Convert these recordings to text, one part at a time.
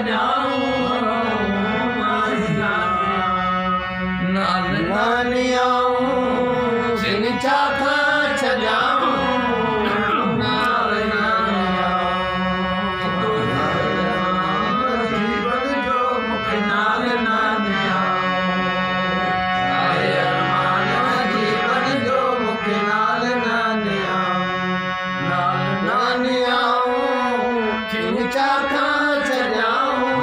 छॾियाऊं नाल नानियाऊं जिन चाखा छॾियाऊं नाल नानियाऊं जीवन जो मूंखे नाल नानियाऊं आहे अरमान जीवन जो मूंखे नाल नानियाऊं नाल नानियाऊं जिन चाखा छॾियाऊं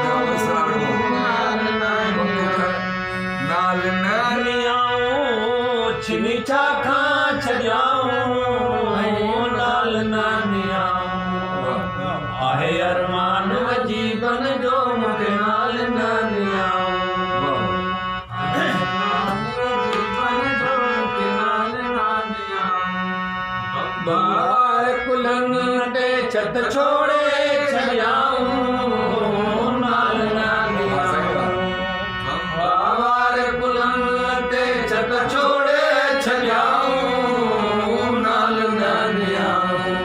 नाल नानियाऊं जिन चाखा छॾियाऊं नाल नानियाऊं आहे अरमान जीवन जो मूंखे नाल नानियाऊं बार कुलनि ते छत छोड़े छॾियाऊं नाल नानियाऊं बार कुलनि ते छत छोड़े छॾियाऊं नाल नानियाऊं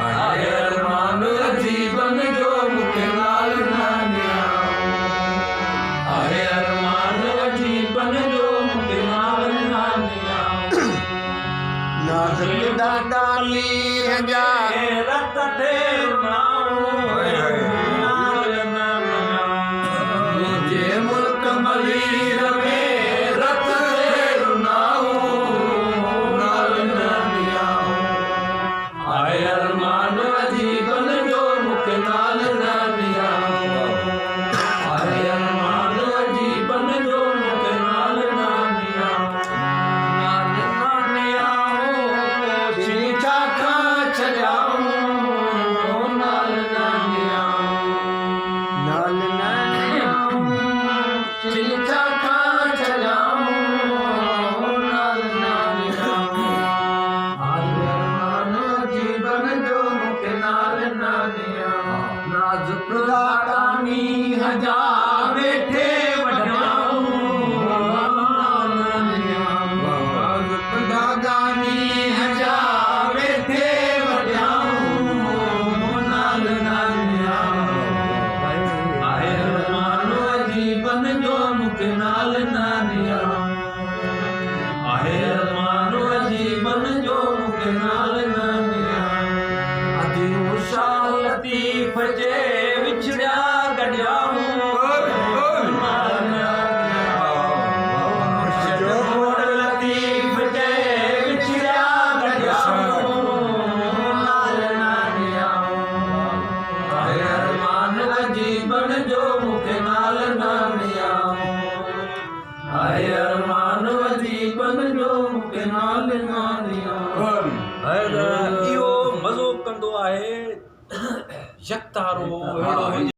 आहे अरमान जीवन जो मूंखे नाल नानियाऊं आहे अरमान जीवन जो मूंखे नाल नानियाऊं नाज़ुक दादाली जा रत ते नाल नानियाऊं मुंहिंजे मुल्क मलीर में रत ते नाल नानियाऊं आहे अरमान जीवन जो मूंखे नाल नानियाऊं आहे अरमान जीवन जो मूंखे नाल नानियाऊं जिन चाखा छॾियाऊं नाल नानियाऊं जिन चाखा छॾियाऊं नाल नानियाऊं आहे अरमान जीवन जो मूंखे नाल नानियाऊं नाज़ुक लाडानी हजा वेठे वॼाऊं नाल नानियाऊं नाज़ुक दादानी हजा वेठे वॼाऊं नाल नानियाऊं आहे अरमान जीवन जो मूंखे नाल नानियाऊं आहे अरमान जीवन जो मूंखे नाल नानियाऊं अॼु उषा लतीफ़ जे विछड़िया गॾियाऊं नाल नानियाऊं लतीफ़ जे विछड़िया गॾियाऊं नाल नानियाऊं आहे अरमान जीवन जो मूंखे नाल नानियाऊं आहे अरमान जीवन जो मूंखे नाल नानियाऊं इहो मज़ो कंदो आहे यकतारो